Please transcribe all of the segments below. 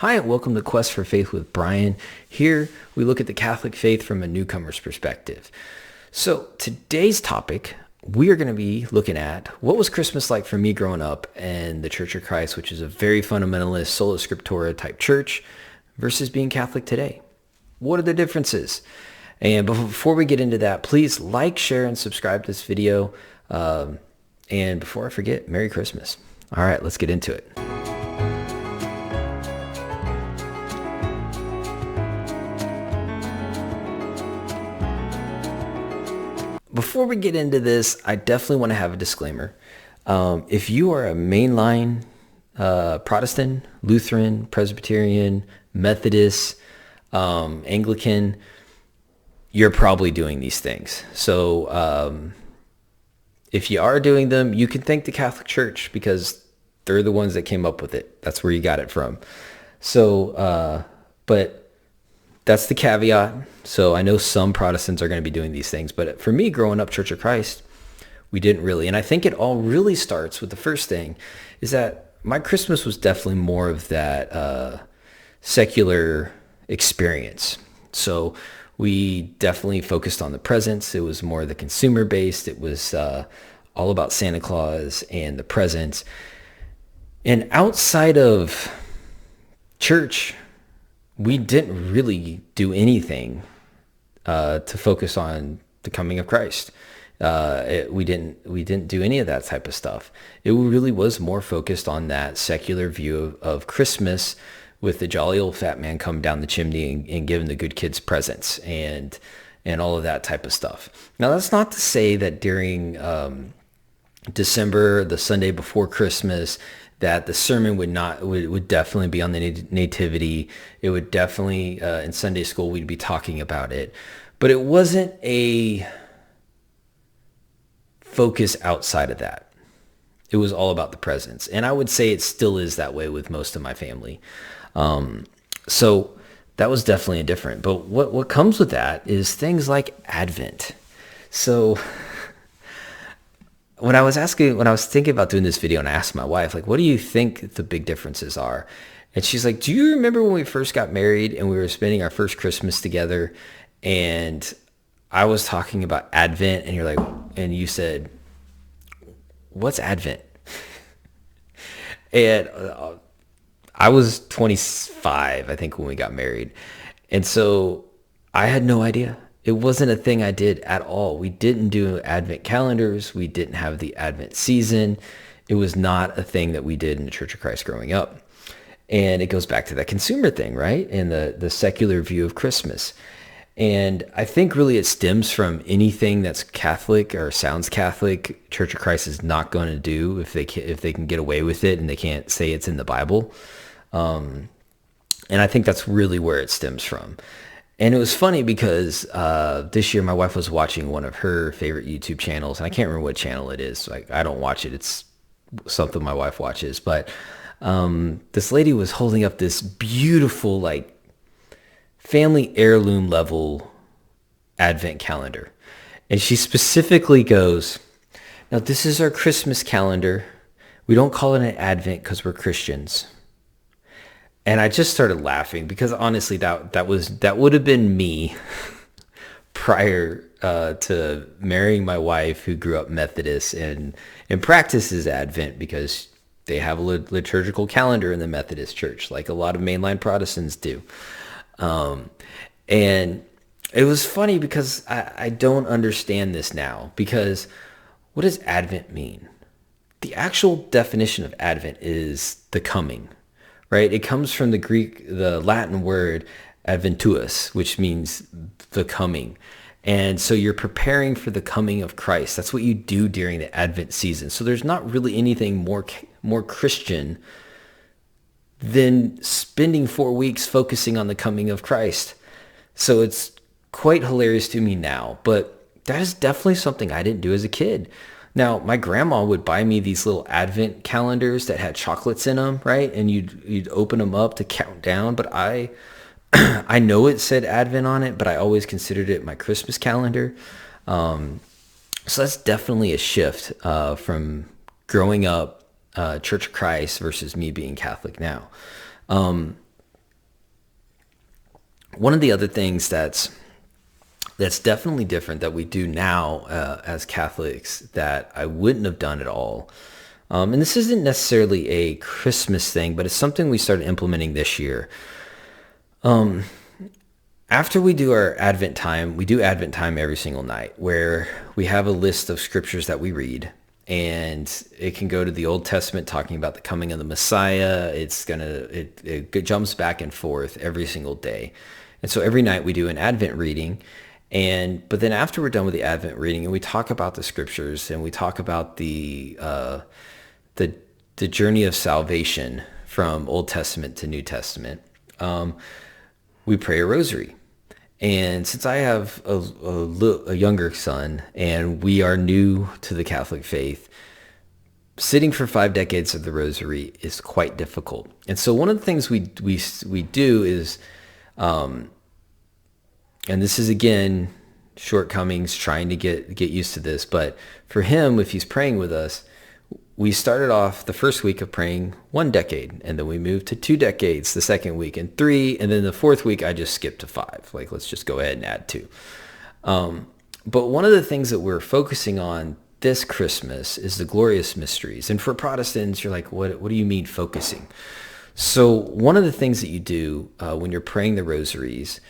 Hi, and welcome to Quest for Faith with Brian. Here, we look at the Catholic faith from a newcomer's perspective. So, today's topic, we are going to be looking at what was Christmas like for me growing up in the Church of Christ, which is a very fundamentalist, sola scriptura type church, versus being Catholic today. What are the differences? And before we get into that, please like, share, and subscribe to this video. And before I forget, Merry Christmas. All right, let's get into it. Before we get into this, I definitely want to have a disclaimer. If you are a mainline Protestant, Lutheran, Presbyterian, Methodist, Anglican, you're probably doing these things. So if you are doing them, you can thank the Catholic Church because they're the ones that came up with it. That's where you got it from. So, but that's the caveat. So I know some Protestants are going to be doing these things, but for me, growing up Church of Christ, we didn't really. And I think it all really starts with the first thing is that my Christmas was definitely more of that secular experience. So we definitely focused on the presents. It was more the consumer based. It was all about Santa Claus and the presents. And outside of church, we didn't really do anything to focus on the coming of Christ. We didn't do any of that type of stuff. It really was more focused on that secular view of Christmas, with the jolly old fat man coming down the chimney and giving the good kids presents and all of that type of stuff. Now, that's not to say that during December, the Sunday before Christmas, that the sermon would definitely be on the nativity. It would definitely, in Sunday school, we'd be talking about it. But it wasn't a focus outside of that. It was all about the presents. And I would say it still is that way with most of my family. So that was definitely different. But what comes with that is things like Advent. So when I was thinking about doing this video, and I asked my wife, like, what do you think the big differences are? And she's like, do you remember when we first got married and we were spending our first Christmas together, and I was talking about Advent, and you said, what's Advent? And I was 25, I think, when we got married. And so I had no idea. It wasn't a thing I did at all. We didn't do Advent calendars. We didn't have the Advent season. It was not a thing that we did in the Church of Christ growing up. And it goes back to that consumer thing, right? And the secular view of Christmas. And I think really it stems from anything that's Catholic or sounds Catholic. Church of Christ is not going to do if they can get away with it and they can't say it's in the Bible. And I think that's really where it stems from. And it was funny because this year my wife was watching one of her favorite YouTube channels, and I can't remember what channel it is. Like, I don't watch it. It's something my wife watches. But this lady was holding up this beautiful, like, family heirloom level Advent calendar. And she specifically goes, now this is our Christmas calendar. We don't call it an Advent because we're Christians. And I just started laughing because honestly, that would have been me prior to marrying my wife, who grew up Methodist and practices Advent because they have a liturgical calendar in the Methodist Church, like a lot of mainline Protestants do. And it was funny because I don't understand this now, because what does Advent mean? The actual definition of Advent is the coming. Right? It comes from the Latin word adventus, which means the coming. And so you're preparing for the coming of Christ. That's what you do during the Advent season. So there's not really anything more Christian than spending 4 weeks focusing on the coming of Christ. So it's quite hilarious to me now, but that is definitely something I didn't do as a kid. Now, my grandma would buy me these little Advent calendars that had chocolates in them, right? And you'd open them up to count down. But I know it said Advent on it, but I always considered it my Christmas calendar. So that's definitely a shift from growing up Church of Christ versus me being Catholic now. One of the other things that's definitely different that we do now as Catholics that I wouldn't have done at all. And this isn't necessarily a Christmas thing, but it's something we started implementing this year. After we do our Advent time, we do Advent time every single night where we have a list of scriptures that we read. And it can go to the Old Testament talking about the coming of the Messiah. It jumps back and forth every single day. And so every night we do an Advent reading. But then after we're done with the Advent reading and we talk about the scriptures and we talk about the journey of salvation from Old Testament to New Testament, we pray a rosary. And since I have a younger son and we are new to the Catholic faith, sitting for 5 decades of the rosary is quite difficult. And so one of the things we do is, and this is again shortcomings, trying to get used to this, but for him, if he's praying with us, we started off the first week of praying 1 decade, and then we moved to 2 decades the second week, and 3, and then the 4th week I just skipped to 5. Like, let's just go ahead and add 2. But one of the things that we're focusing on this Christmas is the glorious mysteries. And for Protestants, you're like, what do you mean focusing? So one of the things that you do when you're praying the rosaries,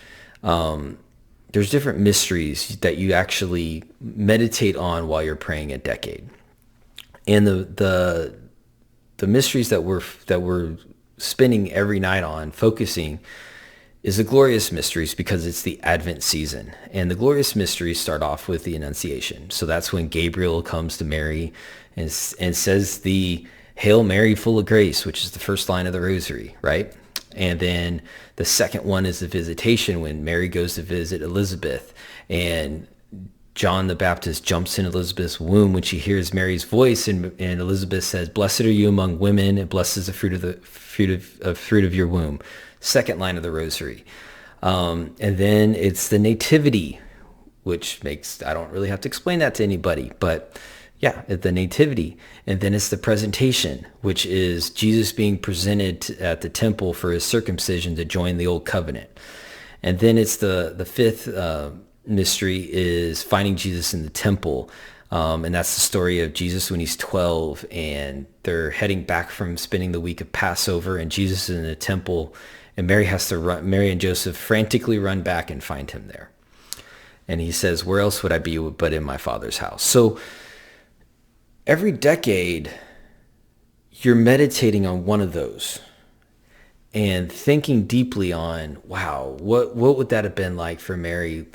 there's different mysteries that you actually meditate on while you're praying a decade. And the mysteries that we're spending every night on focusing is the glorious mysteries because it's the Advent season. And the glorious mysteries start off with the Annunciation. So that's when Gabriel comes to Mary and says the Hail Mary, full of grace, which is the first line of the rosary, right? And then the second one is the visitation when Mary goes to visit Elizabeth, and John the Baptist jumps in Elizabeth's womb when she hears Mary's voice, and Elizabeth says, "Blessed are you among women, and blessed is the fruit of your womb." Second line of the rosary. And then it's the Nativity, which makes, I don't really have to explain that to anybody, but yeah, the Nativity. And then it's the Presentation, which is Jesus being presented at the temple for his circumcision to join the old covenant. And then it's the fifth mystery is finding Jesus in the temple. And that's the story of Jesus when he's 12 and they're heading back from spending the week of Passover, and Jesus is in the temple, and Mary and Joseph frantically run back and find him there. And he says, "Where else would I be but in my Father's house?" So every decade you're meditating on one of those and thinking deeply on, wow, what would that have been like for Mary,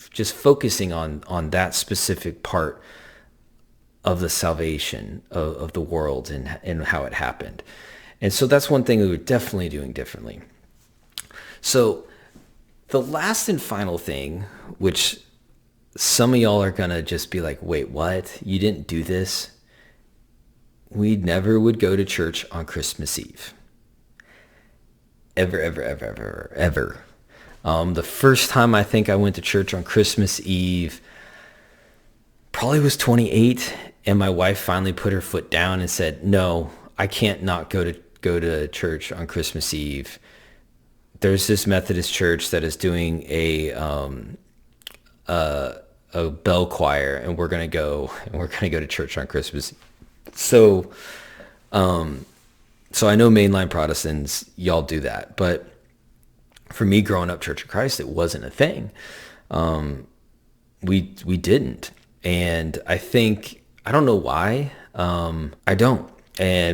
just focusing on that specific part of the salvation of the world and how it happened. And so that's one thing we were definitely doing differently. So the last and final thing, which some of y'all are going to just be like, wait, what? You didn't do this? We never would go to church on Christmas Eve. Ever, ever, ever, ever, ever. The first time I think I went to church on Christmas Eve probably was 28, and my wife finally put her foot down and said, "No, I can't not go to church on Christmas Eve. There's this Methodist church that is doing a bell choir, and we're gonna go to church on Christmas." So I know mainline Protestants, y'all do that, but for me, growing up Church of Christ, it wasn't a thing. We didn't, and I don't know why. I don't,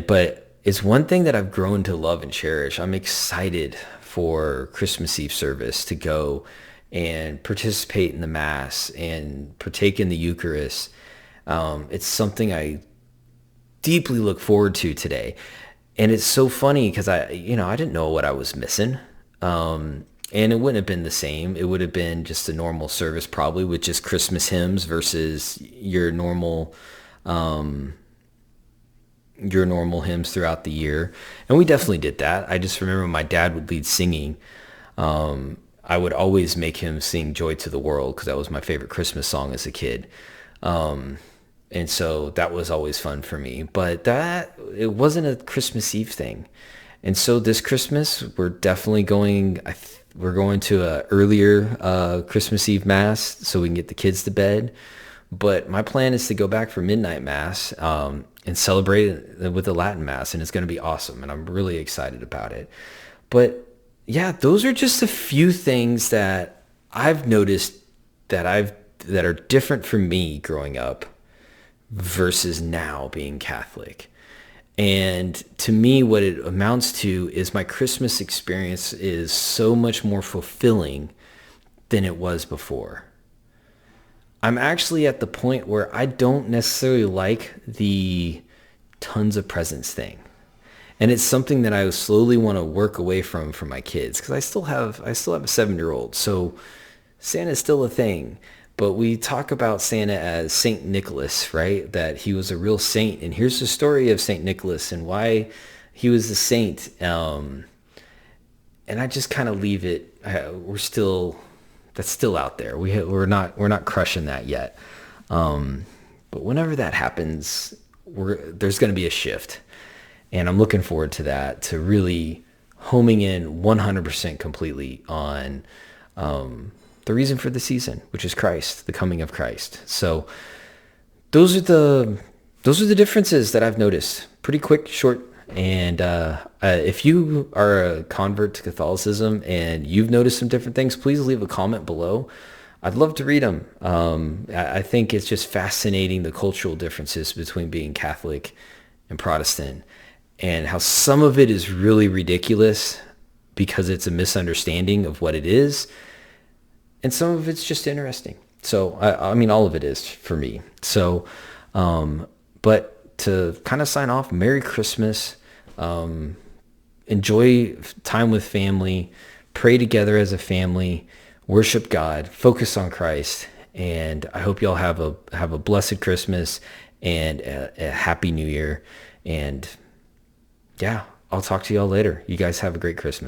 but it's one thing that I've grown to love and cherish. I'm excited for Christmas Eve service to go and participate in the Mass and partake in the Eucharist. It's something I deeply look forward to today. And it's so funny because I didn't know what I was missing. And it wouldn't have been the same. It would have been just a normal service, probably with just Christmas hymns versus your normal hymns throughout the year. And we definitely did that. I just remember my dad would lead singing. I would always make him sing "Joy to the World" because that was my favorite Christmas song as a kid. And so that was always fun for me, but it wasn't a Christmas Eve thing. And so this Christmas, we're definitely going, we're going to a earlier Christmas Eve Mass so we can get the kids to bed. But my plan is to go back for midnight Mass and celebrate it with the Latin Mass, and it's going to be awesome, and I'm really excited about it. But yeah, those are just a few things that I've noticed that are different for me growing up versus now being Catholic. And to me, what it amounts to is my Christmas experience is so much more fulfilling than it was before. I'm actually at the point where I don't necessarily like the tons of presents thing. And it's something that I slowly want to work away from for my kids, because I still have a 7-year-old. So Santa's still a thing. But we talk about Santa as Saint Nicholas, right? That he was a real saint. And here's the story of Saint Nicholas and why he was a saint. And I just kind of leave it. That's still out there. We're not crushing that yet. But whenever that happens, there's going to be a shift. And I'm looking forward to that, to really homing in 100% completely on the reason for the season, which is Christ, the coming of Christ. So those are the differences that I've noticed. Pretty quick, short. And if you are a convert to Catholicism and you've noticed some different things, please leave a comment below. I'd love to read them. I think it's just fascinating, the cultural differences between being Catholic and Protestant, and how some of it is really ridiculous because it's a misunderstanding of what it is. And some of it's just interesting. So, I mean, all of it is for me. So, but to kind of sign off, Merry Christmas. Enjoy time with family. Pray together as a family. Worship God. Focus on Christ. And I hope y'all have a blessed Christmas and a happy New Year. And yeah, I'll talk to y'all later. You guys have a great Christmas.